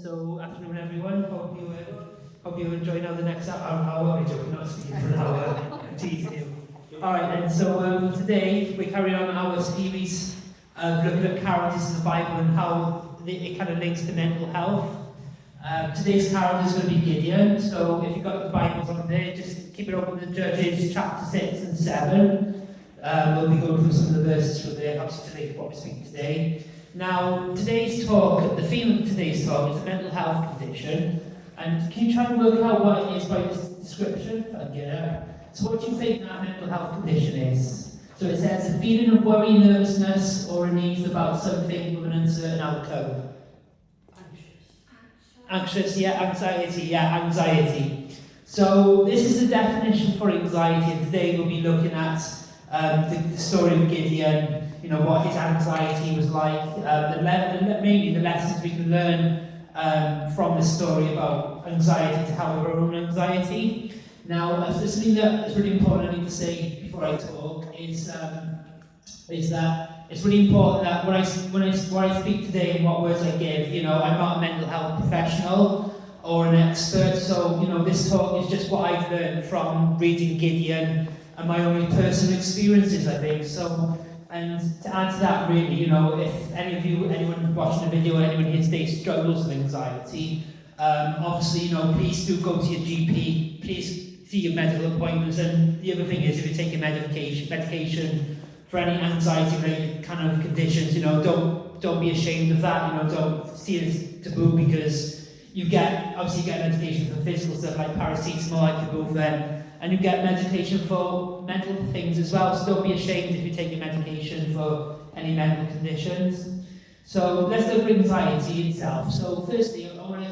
So, afternoon everyone. Hope you enjoy now the next hour. I'm joking, not speaking for an hour. I'm teasing you. Alright then, so today we're carrying on our series of looking at characters in the Bible and how it kind of links to mental health. Today's character is going to be Gideon, so if you've got the Bibles on there, just keep it open to Judges chapter 6 and 7. We'll be going through some of the verses from there, perhaps to relate to what we're speaking today. Now, the theme of today's talk is a mental health condition. And can you try and work out what it is by this description? So what do you think that mental health condition is? So it says a feeling of worry, nervousness, or unease about something with an uncertain outcome. Anxiety. So this is the definition for anxiety, and today we'll be looking at the story of Gideon, what his anxiety was like, mainly the lessons we can learn from the story about anxiety to have our own anxiety. Now, something that's really important I need to say before I talk is that it's really important that when I speak today and what words I give, I'm not a mental health professional or an expert, so this talk is just what I've learned from reading Gideon and my own personal experiences, I think. So, and to add to that, really, if anyone watching the video, anyone here today struggles with anxiety, obviously, please do go to your GP, please see your medical appointments, and the other thing is, if you take your medication for any anxiety-related kind of conditions, don't be ashamed of that, don't see it as taboo, because you get medication for physical stuff like paracetamol, ibuprofen, and you get medication for mental things as well, so don't be ashamed if you take your medication for any mental conditions. So let's look at anxiety itself. So firstly, I want to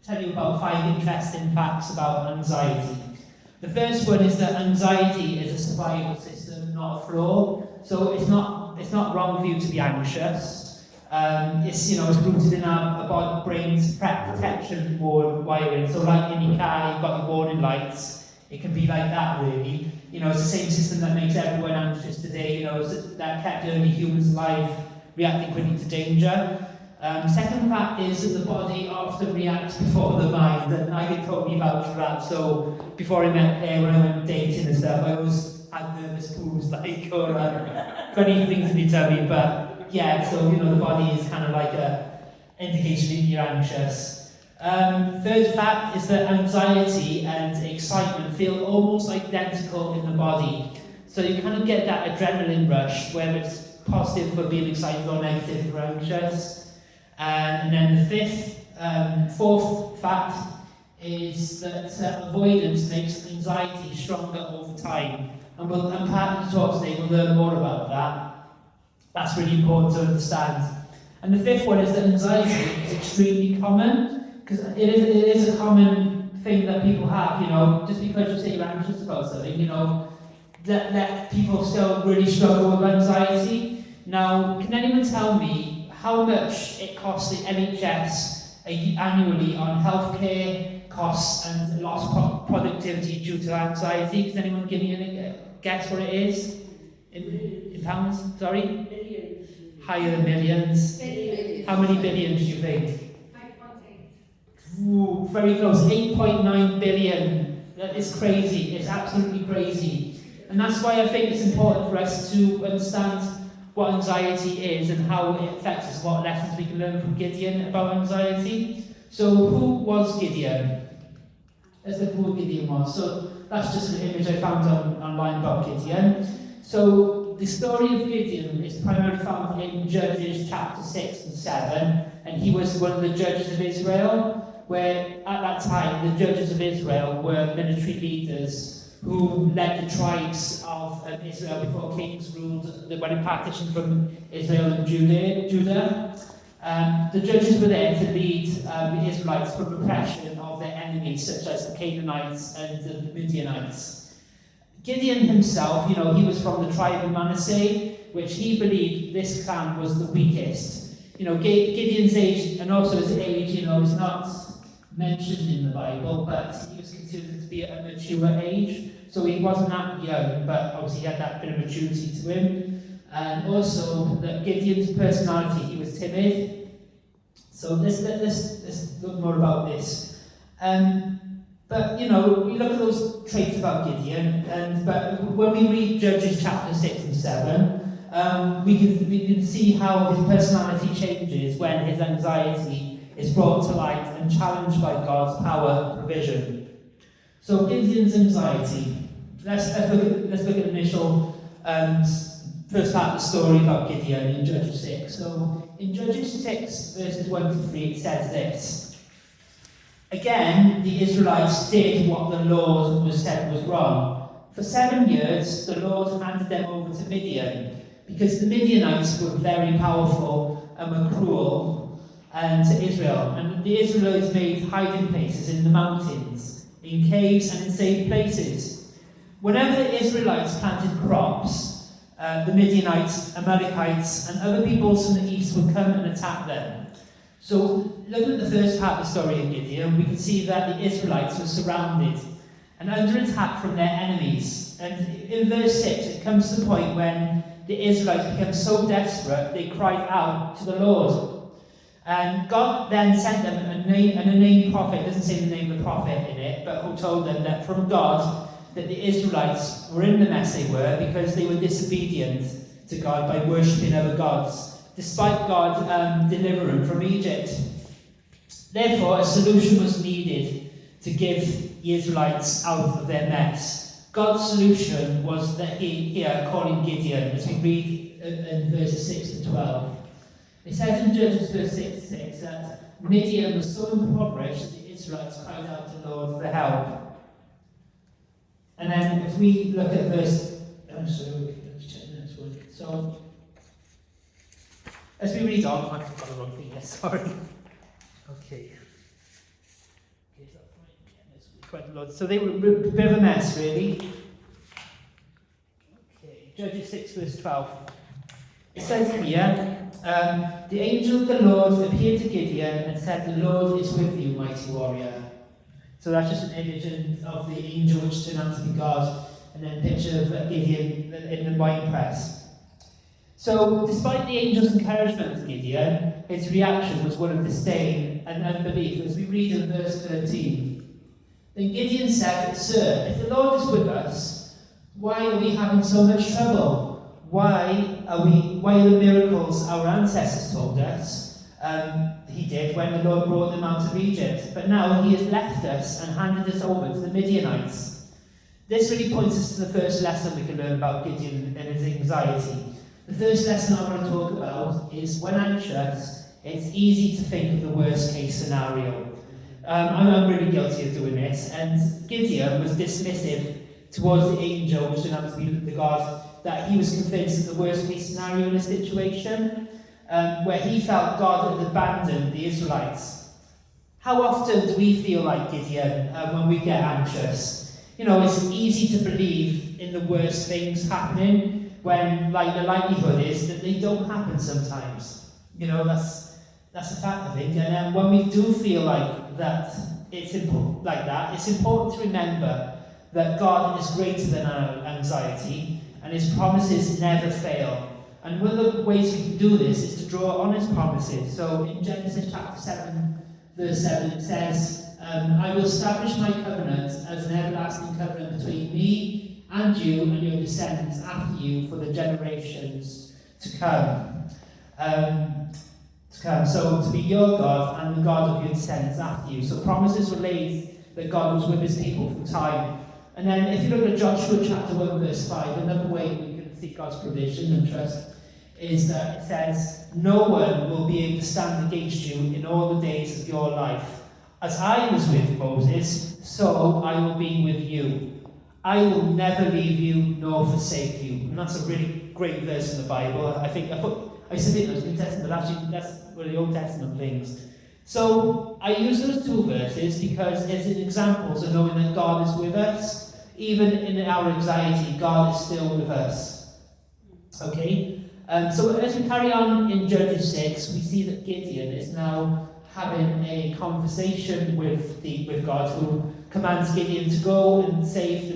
tell you about 5 interesting facts about anxiety. The first one is that anxiety is a survival system, not a flaw. So it's not wrong for you to be anxious. It's rooted in our brain's protection wiring. So like in your car, you've got your warning lights. It can be like that, really. It's the same system that makes everyone anxious today. That kept early humans alive, reacting quickly to danger. Second fact is that the body often reacts before the mind, and I can totally vouch for that. So before I met Claire, when I went dating and stuff, I always had nervous poos, or funny things in your tummy. But yeah, so the body is kind of like a indication that you're anxious. Third fact is that anxiety and excitement feel almost identical in the body. So you kind of get that adrenaline rush, whether it's positive for being excited or negative for anxious. And then the fourth fact is that avoidance makes anxiety stronger over time. And part of the talk today, we'll learn more about that. That's really important to understand. And the fifth one is that anxiety is extremely common. Because it is a common thing that people have, just because you say you're anxious about something, that people still really struggle with anxiety. Now, can anyone tell me how much it costs the NHS annually on healthcare costs and lost productivity due to anxiety? Can anyone give me a guess what it is? In pounds? Sorry? Billions. Higher than millions. Billions. How many billions do you think? Ooh, very close, 8.9 billion. That is crazy, it's absolutely crazy. And that's why I think it's important for us to understand what anxiety is and how it affects us, what lessons we can learn from Gideon about anxiety. So who was Gideon? Let's look who Gideon was. So that's just an image I found online about Gideon. So the story of Gideon is primarily found in Judges chapter 6 and 7, and he was one of the judges of Israel, where at that time the judges of Israel were military leaders who led the tribes of Israel before kings ruled when it partitioned from Israel and Judah. The judges were there to lead the Israelites from oppression of their enemies, such as the Canaanites and the Midianites. Gideon himself, he was from the tribe of Manasseh, which he believed this clan was the weakest. Gideon's age, and also his age, is not mentioned in the Bible, but he was considered to be at a mature age, so he wasn't that young, but obviously he had that bit of maturity to him. And also that Gideon's personality, he was timid. So let's more about this. But, we look at those traits about Gideon, but when we read Judges chapter 6 and 7, we can see how his personality changes when his anxiety is brought to light and challenged by God's power and provision. So Gideon's anxiety. Let's look at the initial first part of the story about Gideon in Judges 6. So in Judges 6, verses 1 to 3, it says this. Again, the Israelites did what the Lord said was wrong. For 7 years, the Lord handed them over to Midian, because the Midianites were very powerful and were cruel to Israel. And the Israelites made hiding places in the mountains, in caves and in safe places. Whenever the Israelites planted crops, the Midianites, Amalekites, and other peoples from the east would come and attack them. So, looking at the first part of the story of Gideon, we can see that the Israelites were surrounded and under attack from their enemies. And in verse 6, it comes to the point when the Israelites became so desperate, they cried out to the Lord. And God then sent them a named prophet. It doesn't say the name of the prophet in it, but who told them that from God, that the Israelites were in the mess they were because they were disobedient to God by worshipping other gods, despite God delivering from Egypt. Therefore, a solution was needed to give the Israelites out of their mess. God's solution was that here calling Gideon, as we read in verses 6 to 12. It says in Judges verse 6 that Midian was so impoverished that the Israelites cried out to the Lord for help. And then if we look at verse, let's check the next one. So, as we read on, I've got the wrong thing here, sorry. Okay. Quite a lot. So they were a bit of a mess, really. Okay, Judges 6 verse 12. It says here, the angel of the Lord appeared to Gideon and said, "The Lord is with you, mighty warrior." So that's just an image of the angel which turned out to be God, and then a picture of Gideon in the wine press. So, despite the angel's encouragement to Gideon, his reaction was one of disdain and unbelief, as we read in verse 13. Then Gideon said, "Sir, if the Lord is with us, why are we having so much trouble? Why are the miracles our ancestors told us he did when the Lord brought them out of Egypt? But now he has left us and handed us over to the Midianites." This really points us to the first lesson we can learn about Gideon and his anxiety. The first lesson I want to talk about is when anxious, it's easy to think of the worst case scenario. I'm really guilty of doing this, and Gideon was dismissive towards the angel, which turned out to be the God, that he was convinced that the worst case scenario in a situation where he felt God had abandoned the Israelites. How often do we feel like Gideon when we get anxious? It's easy to believe in the worst things happening when, the likelihood is that they don't happen sometimes. That's a fact, I think. And when we do feel like that, it's important to remember that God is greater than our anxiety, and his promises never fail. And one of the ways we can do this is to draw on his promises. So in Genesis chapter 7, verse 7, it says, "I will establish my covenant as an everlasting covenant between me and you and your descendants after you for the generations to come." So to be your God and the God of your descendants after you. So promises were laid that God was with his people from time. And then if you look at Joshua chapter 1 verse 5, another way we can seek God's provision and trust is that it says, "No one will be able to stand against you in all the days of your life. As I was with Moses, so I will be with you. I will never leave you nor forsake you." And that's a really great verse in the Bible. I used to think that was New Testament, but actually that's one of the Old Testament things. So I use those two verses because it's examples of knowing that God is with us. Even in our anxiety, God is still with us. Okay? So as we carry on in Judges 6, we see that Gideon is now having a conversation with God, who commands Gideon to go and save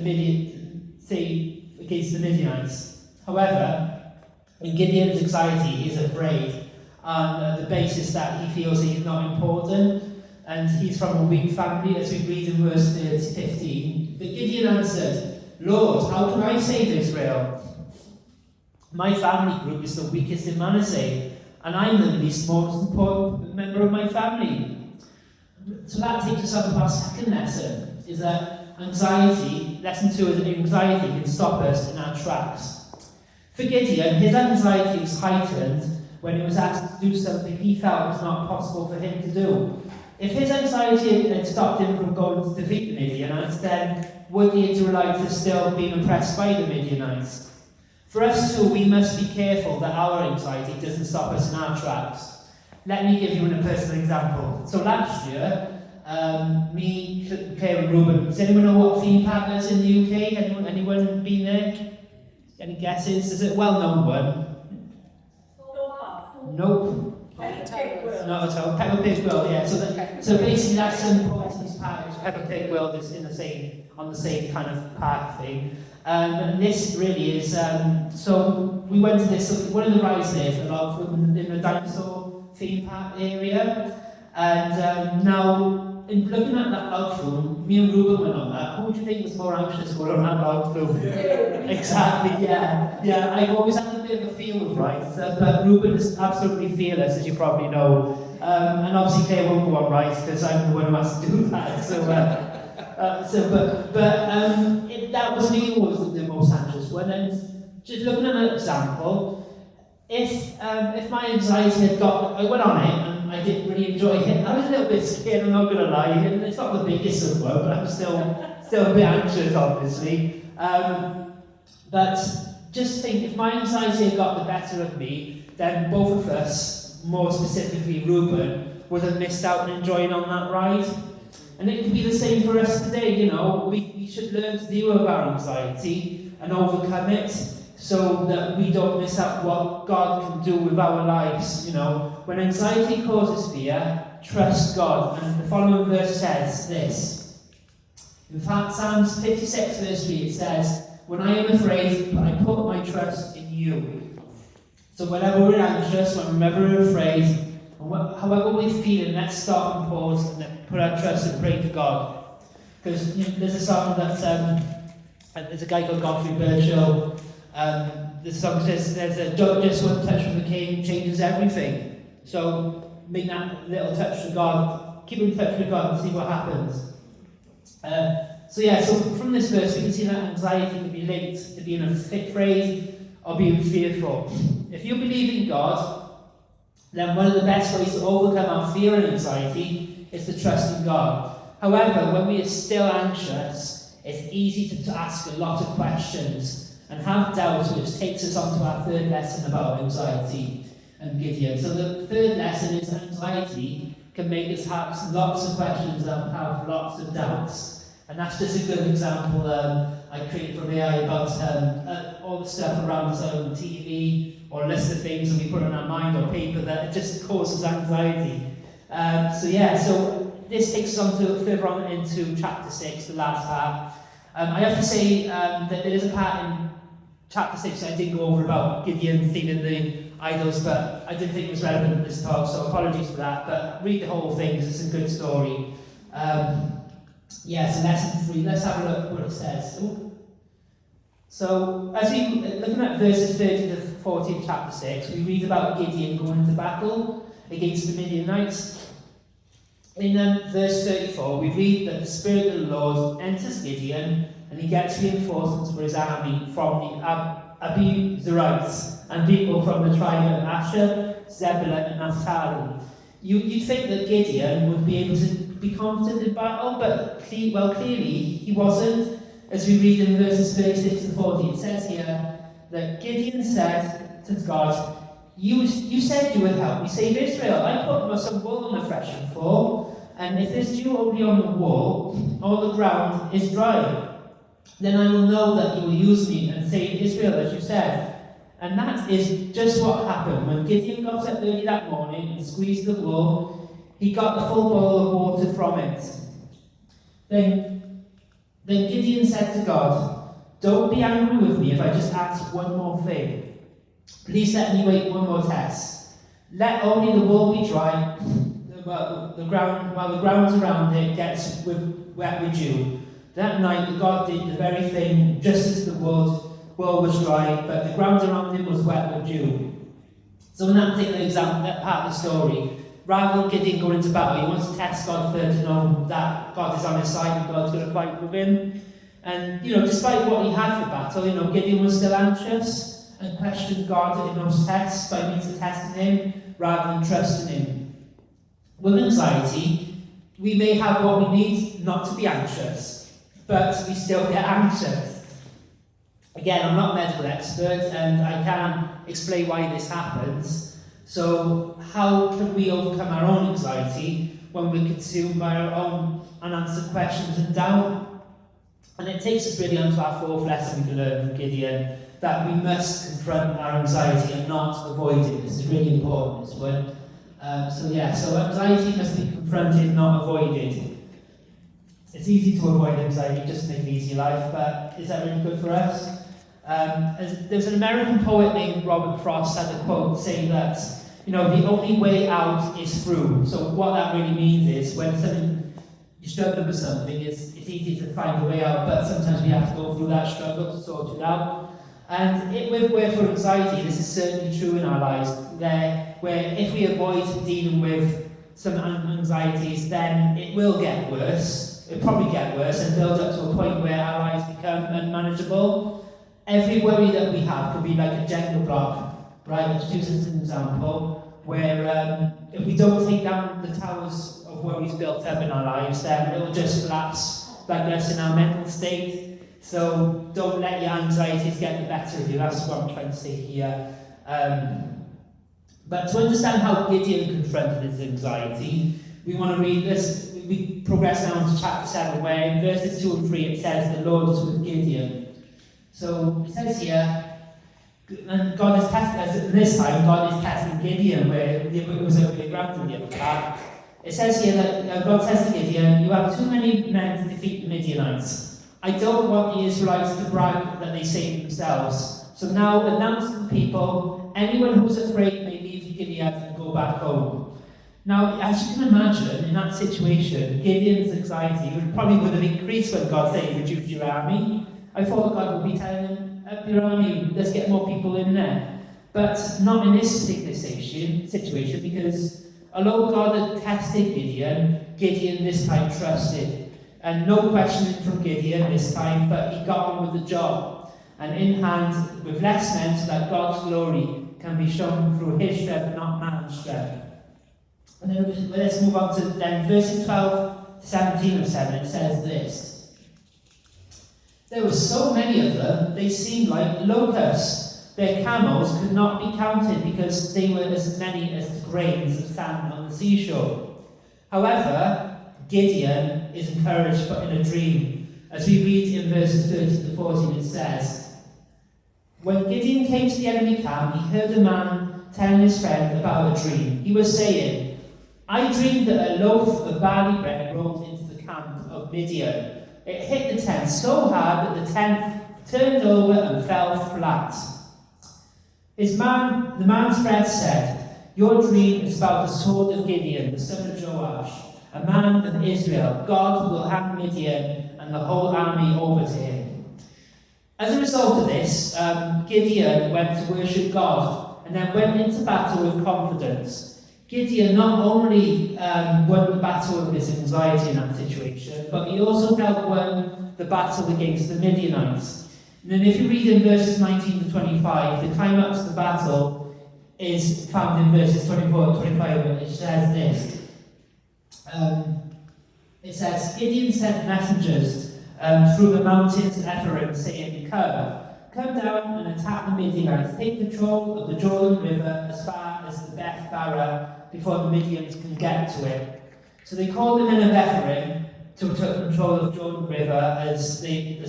against the Midianites. However, in Gideon's anxiety, he is afraid on the basis that he feels he's not important. and he's from a weak family, as we read in verse 15. But Gideon answered, Lord, how can I save Israel? My family group is the weakest in Manasseh, and I'm the least most important member of my family. So that takes us on to our second lesson, is that anxiety, lesson 2 is that anxiety can stop us in our tracks. For Gideon, his anxiety was heightened when he was asked to do something he felt was not possible for him to do. If his anxiety had stopped him from going to defeat the Midianites, then would the Israelites have still been oppressed by the Midianites? For us too, we must be careful that our anxiety doesn't stop us in our tracks. Let me give you a personal example. So last year, me, Claire and Ruben, does anyone know what theme park is in the UK? Anyone been there? Any guesses? Is it a well-known one? Nope. Not at all. Peppa Pig World, yeah. So basically that's St. Paul's Park. Peppa Pig World is on the same kind of park thing. And this really is, so we went to this, one of the rides there is in the dinosaur theme park area. And now, in looking at that log flume, me and Ruben went on that. Who do you think was more anxious going on that log flume? Exactly, yeah. Yeah, I've always had a bit of a feel with rides, but Ruben is absolutely fearless, as you probably know. And obviously Claire won't go on rides because I'm the one who has to do that. That was me who was the most anxious one. And just looking at an example, if my anxiety had got, I went on it and I didn't really enjoy it. I was a little bit scared, I'm not going to lie. And it's not the biggest of one, but I'm still a bit anxious, obviously. But just think, if my anxiety had got the better of me, then both of us, more specifically Ruben, would have missed out on enjoying on that ride. And it can be the same for us today, you know. We should learn to deal with our anxiety and overcome it so that we don't miss out what God can do with our lives, you know. When anxiety causes fear, trust God. And the following verse says this. In fact, Psalms 56 verse 3, it says, when I am afraid, I put my trust in you. So whenever we're anxious, whenever we're afraid, however we're feeling, let's stop and pause and then put our trust and pray to God. Because there's a song that there's a guy called Godfrey Birchall. The song says just one touch from the King changes everything. So make that little touch with God, keep in touch with God and see what happens. So from this verse we can see that anxiety can be linked to being afraid or being fearful. If you believe in God, then one of the best ways to overcome our fear and anxiety is to trust in God. However, when we are still anxious, it's easy to ask a lot of questions and have doubts, which takes us on to our third lesson about anxiety and Gideon. So the third lesson is anxiety can make us have lots of questions and have lots of doubts. And that's just a good example I created from AI about all the stuff around us on TV, or a list of things that we put on our mind or paper that it just causes anxiety. So this takes us on to further on into chapter 6, the last part. I have to say that there is a part in chapter 6 that I didn't go over about Gideon stealing the idols, but I didn't think it was relevant in this talk, so apologies for that. But read the whole thing because it's a good story. So lesson 3, let's have a look at what it says. So, as we looking at verses 30 to 40 in chapter 6, we read about Gideon going into battle against the Midianites. In verse 34, we read that the Spirit of the Lord enters Gideon and he gets reinforcements for his army from the Abiezrites and people from the tribe of Asher, Zebulun and Naphtali. You'd think that Gideon would be able to be confident in battle, but clearly he wasn't. As we read in verses 36 to 40, it says here that Gideon said to God, you said you would help me save Israel. I put some wool on the threshing floor, and if there's dew only on the wool, all the ground is dry. Then I will know that you will use me and save Israel, as you said. And that is just what happened. When Gideon got up early that morning and squeezed the wool, he got the full bowl of water from it. Then Gideon said to God, don't be angry with me if I just ask one more thing. Please let me wait one more test. Let only the wool be dry, the the ground around it gets wet with dew. That night God did the very thing, just as the world was dry, but the ground around him was wet with dew. So in that particular example, that part of the story, rather than Gideon going into battle, he wants to test God first to know that God is on his side and God's going to fight with him. And, despite what he had for battle, Gideon was still anxious and questioned God in those tests by means of testing him rather than trusting him. With anxiety, we may have what we need not to be anxious, but we still get anxious. Again, I'm not a medical expert and I can't explain why this happens. So how can we overcome our own anxiety when we're consumed by our own unanswered questions and doubt? And it takes us really onto our fourth lesson we can learn from Gideon, that we must confront our anxiety and not avoid it. This is really important, this one. So anxiety must be confronted, not avoided. It's easy to avoid anxiety, just to make an easy life, but is that really good for us? There's an American poet named Robert Frost had a quote saying that, the only way out is through. So what that really means is when you're struggling with something, it's easy to find a way out, but sometimes we have to go through that struggle to sort it out. And with anxiety, this is certainly true in our lives, where if we avoid dealing with some anxieties, then it will get worse. It'll probably get worse and build up to a point where our lives become unmanageable. Every worry that we have could be like a Jenga block, right? Let's use this as an example, where if we don't take down the towers of worries built up in our lives, then it will just collapse like us in our mental state. So don't let your anxieties get the better of you. That's what I'm trying to say here. But to understand how Gideon confronted his anxiety, we want to read this. We progress now into chapter 7, where in verses 2 and 3 it says, the Lord is with Gideon. So it says here, and God is testing, this time God is testing Gideon, where it was over the ground in the other part. It says here that God says to Gideon, you have too many men to defeat the Midianites. I don't want the Israelites to brag that they saved themselves. So now announce to the people, anyone who's afraid may leave Gilead and go back home. Now, as you can imagine, in that situation, Gideon's anxiety probably would have increased when God said, reduce your army. I thought God would be telling him, up your army, let's get more people in there. But not in this particular situation, because although God had tested Gideon, Gideon this time trusted. And no questioning from Gideon this time, but he got on with the job. And in hand, with less men, so that God's glory can be shown through his strength, not man's strength. And then let's move on to then verses 12 to 17 of 7. It says this. There were so many of them, they seemed like locusts. Their camels could not be counted because they were as many as the grains of sand on the seashore. However, Gideon is encouraged but in a dream. As we read in verses 13 to 14, it says, when Gideon came to the enemy camp, he heard a man telling his friend about a dream. He was saying, I dreamed that a loaf of barley bread rolled into the camp of Midian. It hit the tent so hard that the tent turned over and fell flat. The man's friend said, your dream is about the sword of Gideon, the son of Joash, a man of Israel. God will hand Midian and the whole army over to him. As a result of this, Gideon went to worship God and then went into battle with confidence. Gideon not only won the battle of his anxiety in that situation, but he also helped win the battle against the Midianites. And then if you read in verses 19 to 25, the climax of the battle is found in verses 24 to 25, and it says this. It says, Gideon sent messengers through the mountains of Ephraim, saying, come down and attack the Midianites. Take control of the Jordan River as far as the Beth Barah before the Midians can get to it. So they called the men of Ephraim to take control of the Jordan River as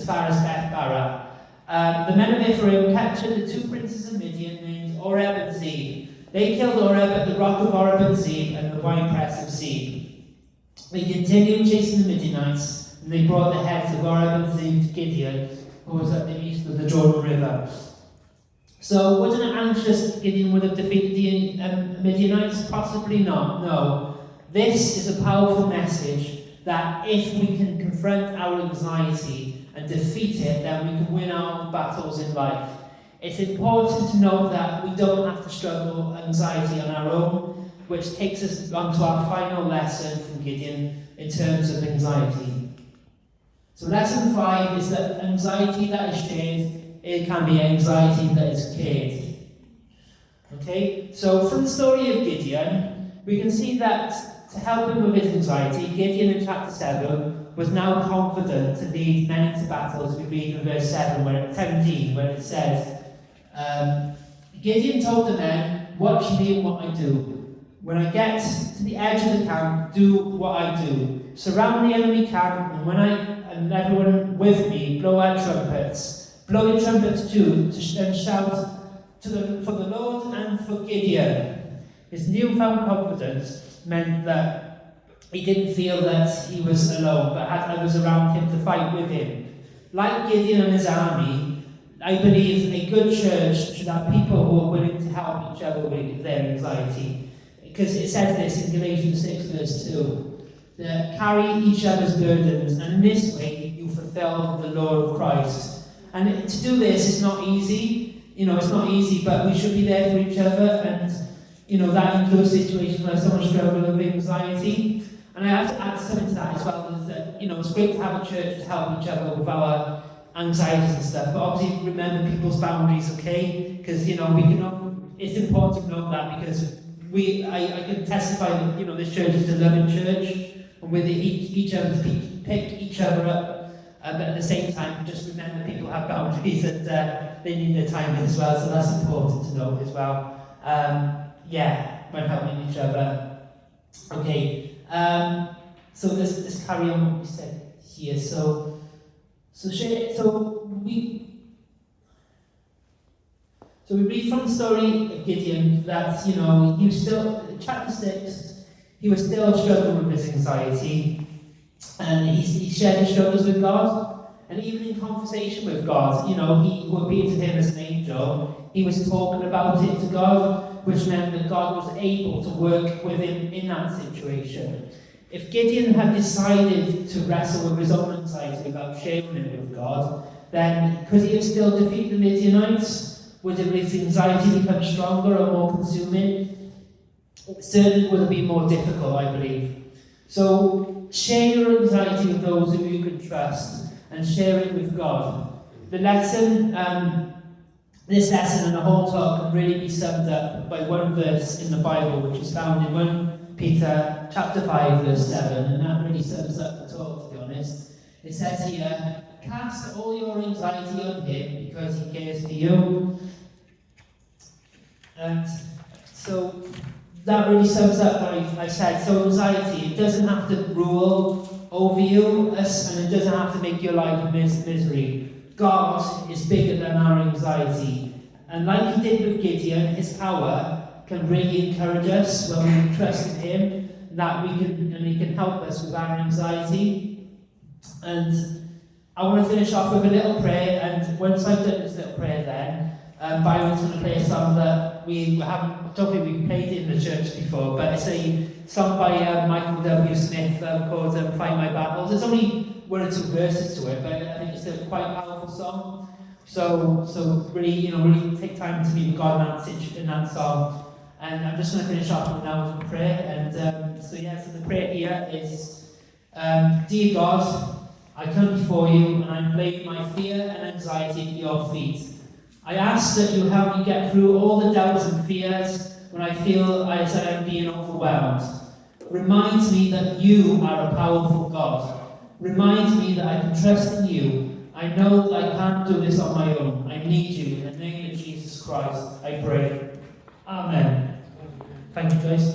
far as Beth Barah. The men of Ephraim captured the two princes of Midian named Oreb and Zeb. They killed Oreb at the rock of Oreb and Zeb and the winepress of Zeb. They continued chasing the Midianites, and they brought the heads of Oreb and Zeb to Gideon, who was at the east of the Jordan River. So, wasn't it anxious Gideon would have defeated the Midianites? Possibly not, no. This is a powerful message that if we can confront our anxiety and defeat it, then we can win our battles in life. It's important to know that we don't have to struggle anxiety on our own, which takes us on to our final lesson from Gideon in terms of anxiety. So lesson 5 is that anxiety that is shared, it can be anxiety that is cared. Okay, so from the story of Gideon, we can see that to help him with his anxiety, Gideon in chapter 7 was now confident to lead men into battle, as we read in verse 17, where it says, Gideon told the men, "Watch me and what I do. When I get to the edge of the camp, do what I do. Surround the enemy camp, and everyone with me blow our trumpets. Blow your trumpets too, and shout for the Lord and for Gideon." His newfound confidence meant that he didn't feel that he was alone, but had others around him to fight with him. Like Gideon and his army, I believe a good church should have people who are willing to help each other with their anxiety. Because it says this in Galatians 6 verse 2, that carry each other's burdens, and in this way you fulfill the law of Christ. And to do this is not easy, it's not easy, but we should be there for each other, and that includes situations where someone struggles with anxiety. And I have to add something to that as well, is that, it's great to have a church to help each other with our anxieties and stuff, but obviously remember people's boundaries, okay? Because, it's important to know that, because I can testify that, this church is a loving church, and with each other to pick each other up, but at the same time, just remember people have boundaries and they need their time as well, so that's important to know as well. When helping each other. Okay, so let's carry on what we said here. So we read from the story of Gideon that, he was still, in chapter 6, he was still struggling with his anxiety, and he shared his struggles with God, and even in conversation with God, he would be to him as an angel, he was talking about it to God, which meant that God was able to work with him in that situation. If Gideon had decided to wrestle with his own anxiety without sharing it with God, then could he have still defeated the Midianites? Would his anxiety become stronger or more consuming? It certainly would have been more difficult, I believe. So share your anxiety with those who you can trust, and share it with God. The lesson, this lesson and the whole talk can really be summed up by one verse in the Bible, which is found in 1 Peter chapter 5 verse 7, and that really sums up the talk, to be honest. It says here, "Cast all your anxiety on him because he cares for you." And so that really sums up what I said. So anxiety, it doesn't have to rule over us, and it doesn't have to make your life a misery. God is bigger than our anxiety. And like he did with Gideon, his power can really encourage us when we trust in him, that he can help us with our anxiety. And I want to finish off with a little prayer, and once I've done this little prayer then, Byron's going to play a song that I don't think we've played it in the church before, but it's a song by Michael W. Smith called "Fight My Battles." There's only 1 or 2 verses to it, but I think it's a quite powerful song. So really, really take time to meet with God in that song. And I'm just going to finish off now with a prayer. And so the prayer here is, "Dear God, I come before you and I lay my fear and anxiety at your feet. I ask that you help me get through all the doubts and fears when I feel as I am being overwhelmed. Remind me that you are a powerful God. Remind me that I can trust in you. I know that I can't do this on my own. I need you. In the name of Jesus Christ, I pray. Amen." Thank you, guys.